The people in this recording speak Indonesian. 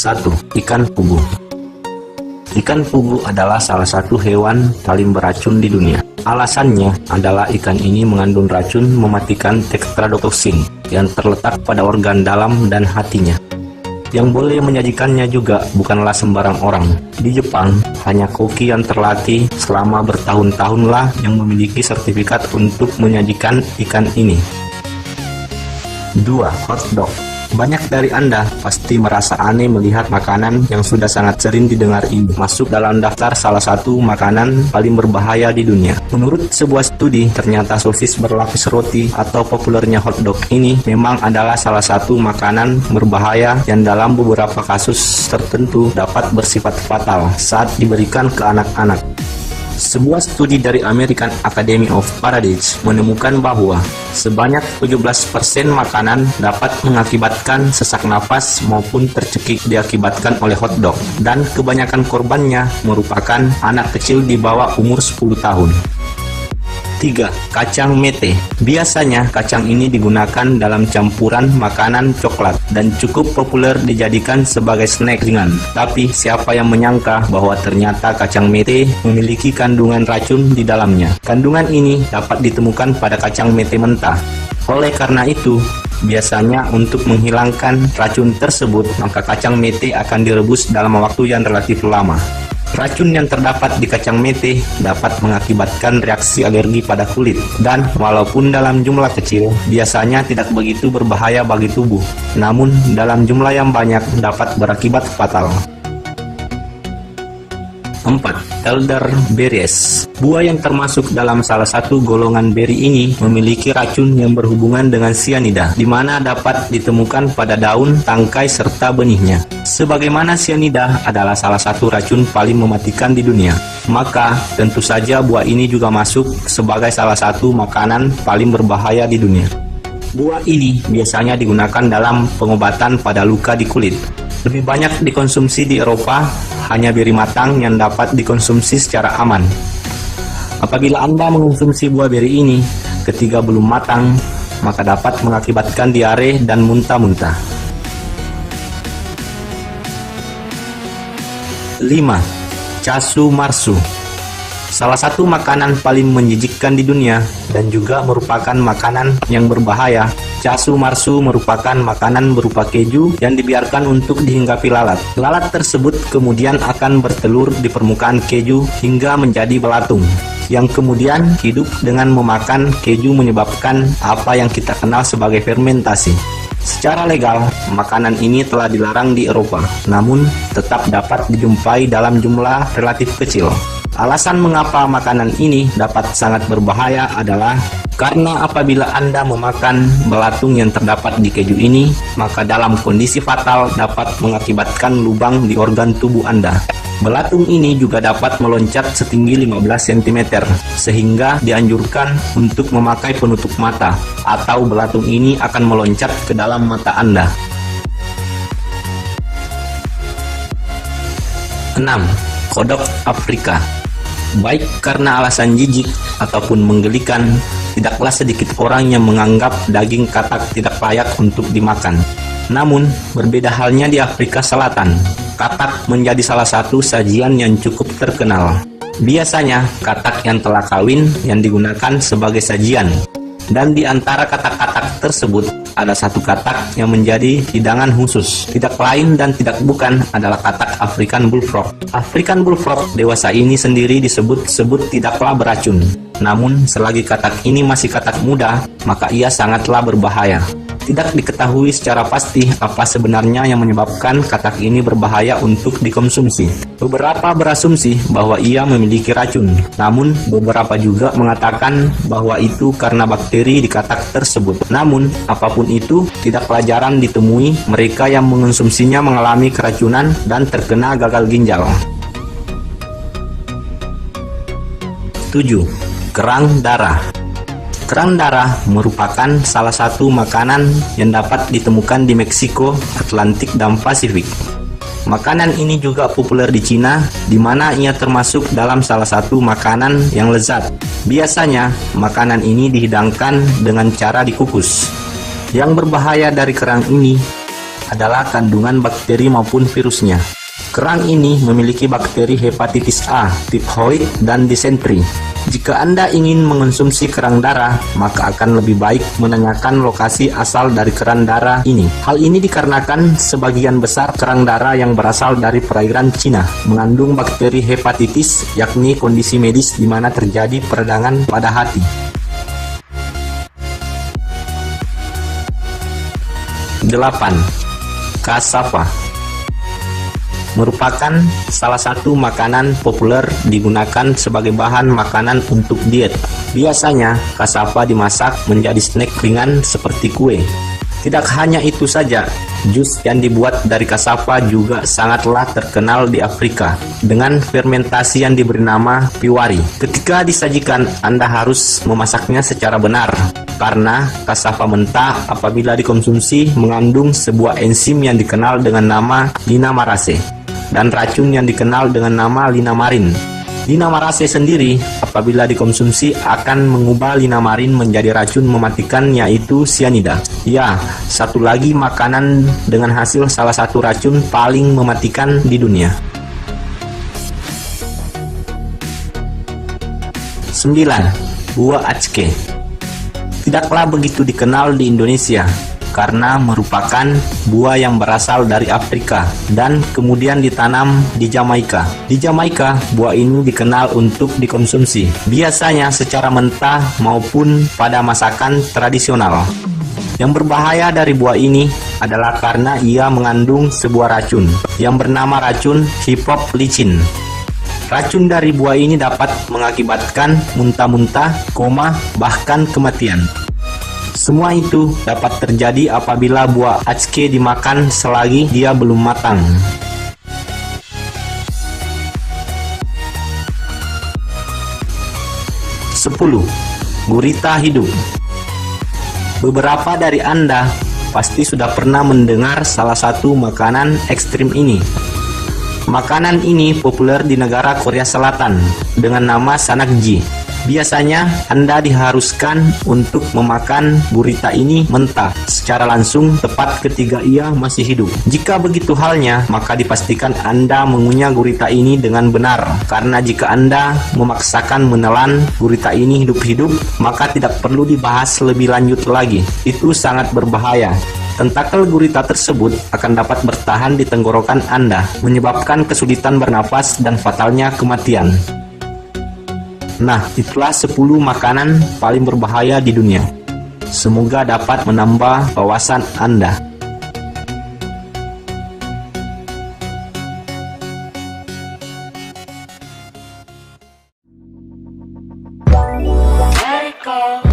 1. Ikan fugu. Ikan fugu adalah salah satu hewan paling beracun di dunia. Alasannya adalah ikan ini mengandung racun mematikan tetrodotoxin yang terletak pada organ dalam dan hatinya. Yang boleh menyajikannya juga bukanlah sembarang orang. Di Jepang, hanya koki yang terlatih selama bertahun-tahunlah yang memiliki sertifikat untuk menyajikan ikan ini. 2. Hotdog. Banyak dari Anda pasti merasa aneh melihat makanan yang sudah sangat sering didengar ini masuk dalam daftar salah satu makanan paling berbahaya di dunia. Menurut sebuah studi, ternyata sosis berlapis roti atau populernya hotdog ini memang adalah salah satu makanan berbahaya yang dalam beberapa kasus tertentu dapat bersifat fatal saat diberikan ke anak-anak. Sebuah studi dari American Academy of Pathology menemukan bahwa sebanyak 17% makanan dapat mengakibatkan sesak napas maupun tercekik diakibatkan oleh hotdog, dan kebanyakan korbannya merupakan anak kecil di bawah umur 10 tahun. 3. Kacang mete. Biasanya kacang ini digunakan dalam campuran makanan coklat dan cukup populer dijadikan sebagai snack ringan. Tapi siapa yang menyangka bahwa ternyata kacang mete memiliki kandungan racun di dalamnya. Kandungan ini dapat ditemukan pada kacang mete mentah. Oleh karena itu, biasanya untuk menghilangkan racun tersebut, maka kacang mete akan direbus dalam waktu yang relatif lama. Racun yang terdapat di kacang mete dapat mengakibatkan reaksi alergi pada kulit, dan walaupun dalam jumlah kecil, biasanya tidak begitu berbahaya bagi tubuh. Namun, dalam jumlah yang banyak dapat berakibat fatal. 4. Elderberries. Buah yang termasuk dalam salah satu golongan beri ini memiliki racun yang berhubungan dengan sianida, di mana dapat ditemukan pada daun, tangkai, serta benihnya. Sebagaimana sianida adalah salah satu racun paling mematikan di dunia, maka tentu saja buah ini juga masuk sebagai salah satu makanan paling berbahaya di dunia. Buah ini biasanya digunakan dalam pengobatan pada luka di kulit. Lebih banyak dikonsumsi di Eropa, hanya beri matang yang dapat dikonsumsi secara aman. Apabila Anda mengonsumsi buah beri ini ketika belum matang, maka dapat mengakibatkan diare dan muntah-muntah. 5. Casu marsu. Salah satu makanan paling menjijikkan di dunia dan juga merupakan makanan yang berbahaya. Casu marsu merupakan makanan berupa keju yang dibiarkan untuk dihinggapi lalat. Lalat tersebut kemudian akan bertelur di permukaan keju hingga menjadi belatung, yang kemudian hidup dengan memakan keju menyebabkan apa yang kita kenal sebagai fermentasi. Secara legal, makanan ini telah dilarang di Eropa, namun tetap dapat dijumpai dalam jumlah relatif kecil. Alasan mengapa makanan ini dapat sangat berbahaya adalah karena apabila Anda memakan belatung yang terdapat di keju ini, maka dalam kondisi fatal dapat mengakibatkan lubang di organ tubuh Anda. Belatung ini juga dapat meloncat setinggi 15 cm, sehingga dianjurkan untuk memakai penutup mata, atau belatung ini akan meloncat ke dalam mata Anda. 6. Kodok Afrika. Baik karena alasan jijik ataupun menggelikan, tidaklah sedikit orang yang menganggap daging katak tidak layak untuk dimakan. Namun, berbeda halnya di Afrika Selatan. Katak menjadi salah satu sajian yang cukup terkenal. Biasanya, katak yang telah kawin yang digunakan sebagai sajian. Dan di antara katak-katak tersebut, ada satu katak yang menjadi hidangan khusus. Tidak lain dan tidak bukan adalah katak African Bullfrog. African Bullfrog dewasa ini sendiri disebut-sebut tidaklah beracun. Namun, selagi katak ini masih katak muda, maka ia sangatlah berbahaya. Tidak diketahui secara pasti apa sebenarnya yang menyebabkan katak ini berbahaya untuk dikonsumsi. Beberapa berasumsi bahwa ia memiliki racun, namun beberapa juga mengatakan bahwa itu karena bakteri di katak tersebut. Namun, apapun itu, tidak jarang ditemui mereka yang mengonsumsinya mengalami keracunan dan terkena gagal ginjal. 7. Kerang darah. Kerang darah merupakan salah satu makanan yang dapat ditemukan di Meksiko, Atlantik, dan Pasifik. Makanan ini juga populer di Cina, di mana ia termasuk dalam salah satu makanan yang lezat. Biasanya, makanan ini dihidangkan dengan cara dikukus. Yang berbahaya dari kerang ini adalah kandungan bakteri maupun virusnya. Kerang ini memiliki bakteri hepatitis A, tifoid, dan disentri. Jika Anda ingin mengonsumsi kerang darah, maka akan lebih baik menanyakan lokasi asal dari kerang darah ini. Hal ini dikarenakan sebagian besar kerang darah yang berasal dari perairan Cina mengandung bakteri hepatitis, yakni kondisi medis di mana terjadi peradangan pada hati. 8. Cassava merupakan salah satu makanan populer digunakan sebagai bahan makanan untuk diet. Biasanya, cassava dimasak menjadi snack ringan seperti kue. Tidak hanya itu saja, jus yang dibuat dari cassava juga sangatlah terkenal di Afrika dengan fermentasi yang diberi nama piwari. Ketika disajikan, Anda harus memasaknya secara benar karena cassava mentah apabila dikonsumsi mengandung sebuah enzim yang dikenal dengan nama linamarase dan racun yang dikenal dengan nama linamarin. Linamarase sendiri apabila dikonsumsi akan mengubah linamarin menjadi racun mematikan, yaitu sianida. Ya, satu lagi makanan dengan hasil salah satu racun paling mematikan di dunia. 9. Buah acke tidaklah begitu dikenal di Indonesia karena merupakan buah yang berasal dari Afrika dan kemudian ditanam di Jamaika. Di Jamaika, buah ini dikenal untuk dikonsumsi, biasanya secara mentah maupun pada masakan tradisional. Yang berbahaya dari buah ini adalah karena ia mengandung sebuah racun yang bernama racun hipoklicin. Racun dari buah ini dapat mengakibatkan muntah-muntah, koma, bahkan kematian. Semua itu dapat terjadi apabila buah acke dimakan selagi dia belum matang. 10. Gurita hidup. Beberapa dari Anda pasti sudah pernah mendengar salah satu makanan ekstrim ini. Makanan ini populer di negara Korea Selatan dengan nama sanakji. Biasanya Anda diharuskan untuk memakan gurita ini mentah secara langsung tepat ketika ia masih hidup. Jika begitu halnya, maka dipastikan Anda mengunyah gurita ini dengan benar. Karena jika Anda memaksakan menelan gurita ini hidup-hidup, maka tidak perlu dibahas lebih lanjut lagi. Itu sangat berbahaya. Tentakel gurita tersebut akan dapat bertahan di tenggorokan Anda, menyebabkan kesulitan bernafas dan fatalnya kematian. Nah, itulah 10 makanan paling berbahaya di dunia. Semoga dapat menambah wawasan Anda. Let it go.